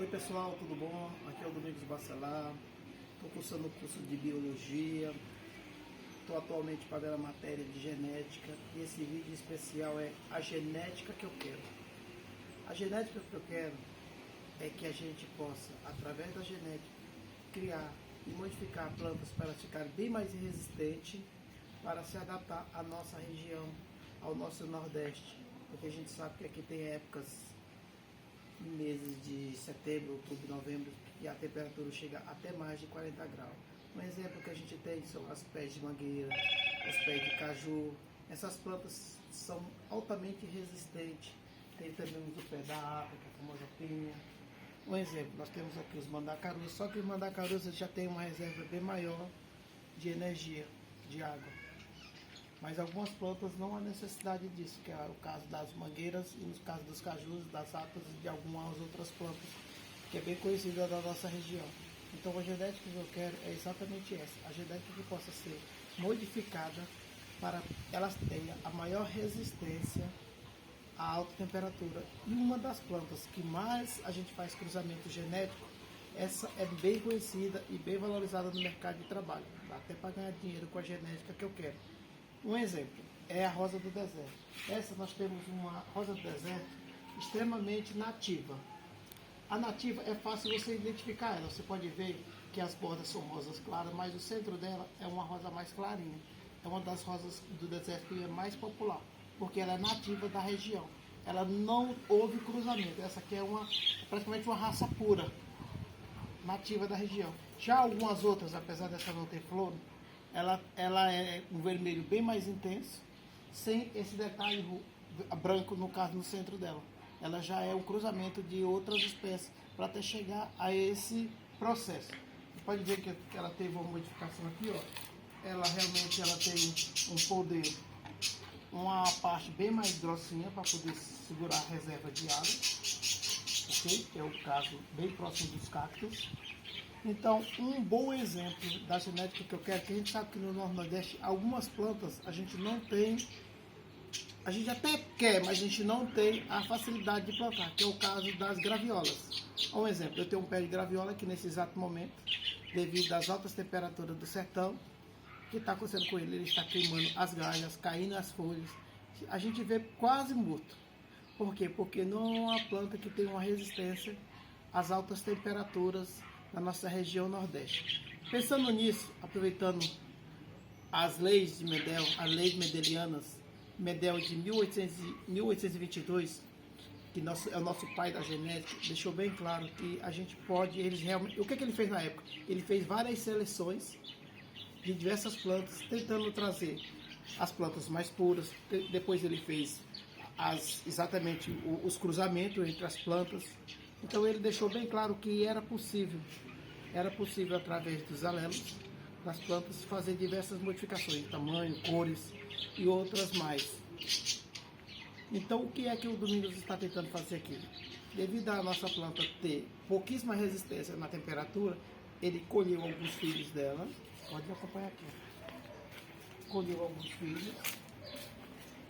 Oi pessoal, tudo bom? Aqui é o Domingos Bacelar, estou cursando o curso de Biologia, estou atualmente pagando a matéria de Genética e esse vídeo especial é a genética que eu quero. A genética que eu quero é que a gente possa, através da genética, criar e modificar plantas para elas ficarem bem mais resistentes para se adaptar à nossa região, ao nosso Nordeste, porque a gente sabe que aqui tem épocas meses de setembro, outubro, novembro, e a temperatura chega até mais de 40 graus. Um exemplo que a gente tem são as pés de mangueira, os pés de caju. Essas plantas são altamente resistentes. Tem também o pé da África, a famosa pinha. Um exemplo, nós temos aqui os mandacarus, só que os mandacarus já tem uma reserva bem maior de energia, de água. Mas algumas plantas não há necessidade disso, que é o caso das mangueiras e no caso dos cajus, das atas e de algumas outras plantas, que é bem conhecida da nossa região. Então a genética que eu quero é exatamente essa, a genética que possa ser modificada para que elas tenham a maior resistência à alta temperatura. E uma das plantas que mais a gente faz cruzamento genético, essa é bem conhecida e bem valorizada no mercado de trabalho, dá até para ganhar dinheiro com a genética que eu quero. Um exemplo é a rosa do deserto. Essa nós temos uma rosa do deserto extremamente nativa. A nativa é fácil você identificar ela. Você pode ver que as bordas são rosas claras, mas o centro dela é uma rosa mais clarinha. É uma das rosas do deserto que é mais popular, porque ela é nativa da região. Ela não houve cruzamento. Essa aqui é praticamente uma raça pura, nativa da região. Já algumas outras, apesar dessa não ter flor, ela é um vermelho bem mais intenso, sem esse detalhe branco, no caso, no centro dela. Ela já é um cruzamento de outras espécies para até chegar a esse processo. Você pode ver que ela teve uma modificação aqui, ó. Ela realmente tem um poder, uma parte bem mais grossinha para poder segurar a reserva de água, ok? Que é o caso bem próximo dos cactos. Então, um bom exemplo da genética que eu quero, que a gente sabe que no Nordeste algumas plantas a gente não tem, a gente até quer, mas a gente não tem a facilidade de plantar, que é o caso das graviolas. Um exemplo, eu tenho um pé de graviola aqui nesse exato momento, devido às altas temperaturas do sertão. O que está acontecendo com ele? Ele está queimando as galhas, caindo as folhas. A gente vê quase morto. Por quê? Porque não é uma planta que tem uma resistência às altas temperaturas na nossa região Nordeste. Pensando nisso, aproveitando as leis de Mendel, as leis mendelianas, Mendel de 1822, que é o nosso pai da genética, deixou bem claro que a gente pode, eles realmente, o que ele fez na época? Ele fez várias seleções de diversas plantas, tentando trazer as plantas mais puras. Depois ele fez exatamente os cruzamentos entre as plantas. Então ele deixou bem claro que era possível através dos alelos das plantas fazer diversas modificações de tamanho, cores e outras mais. Então o que é que o Domingos está tentando fazer aqui? Devido à nossa planta ter pouquíssima resistência na temperatura, ele colheu alguns filhos dela. Pode acompanhar aqui. Colheu alguns filhos.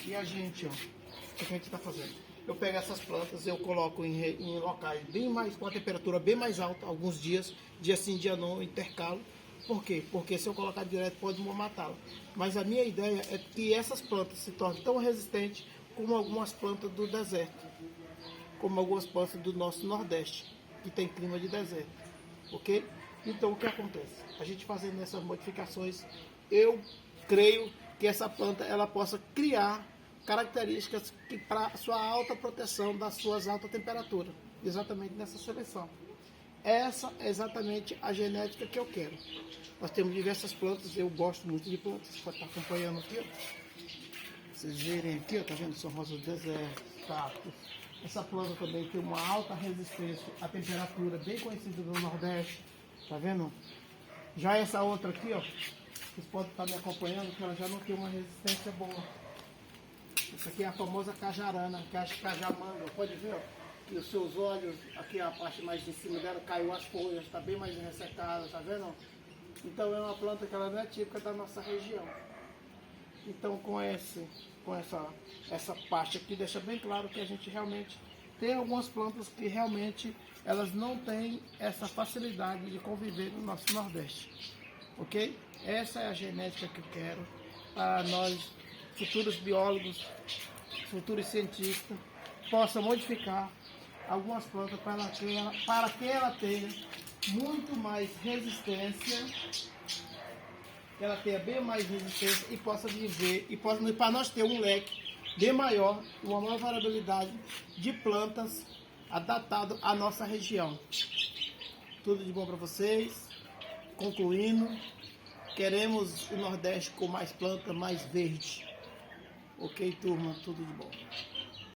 E a gente, ó, o que a gente está fazendo? Eu pego essas plantas, eu coloco em locais bem mais, com a temperatura bem mais alta, alguns dias, dia sim, dia não, intercalo. Por quê? Porque se eu colocar direto pode matá-la. Mas a minha ideia é que essas plantas se tornem tão resistentes como algumas plantas do deserto, como algumas plantas do nosso Nordeste, que tem clima de deserto, ok? Então o que acontece? A gente fazendo essas modificações, eu creio que essa planta ela possa criar características para sua alta proteção das suas altas temperaturas, exatamente nessa seleção. Essa é exatamente a genética que eu quero. Nós temos diversas plantas, eu gosto muito de plantas, você pode estar acompanhando aqui, ó. Vocês verem aqui, ó, tá vendo? São rosas do deserto, cactos. Essa planta também tem uma alta resistência à temperatura, bem conhecida no Nordeste, tá vendo? Já essa outra aqui, ó, vocês podem estar me acompanhando, que ela já não tem uma resistência boa. Essa aqui é a famosa cajarana, que é a cajamanga, pode ver, ó, que os seus olhos, aqui a parte mais de cima dela, caiu as folhas, está bem mais ressecada, tá vendo? Então é uma planta que ela não é típica da nossa região. Então com essa parte aqui deixa bem claro que a gente realmente tem algumas plantas que realmente elas não têm essa facilidade de conviver no nosso Nordeste, ok? Essa é a genética que eu quero para nós, futuros biólogos, futuros cientistas, possam modificar algumas plantas para que ela tenha muito mais resistência, que ela tenha bem mais resistência e possa viver, e para nós ter um leque bem maior, uma maior variabilidade de plantas adaptado à nossa região. Tudo de bom para vocês. Concluindo, queremos o Nordeste com mais planta, mais verde. Ok, turma? Tudo de bom.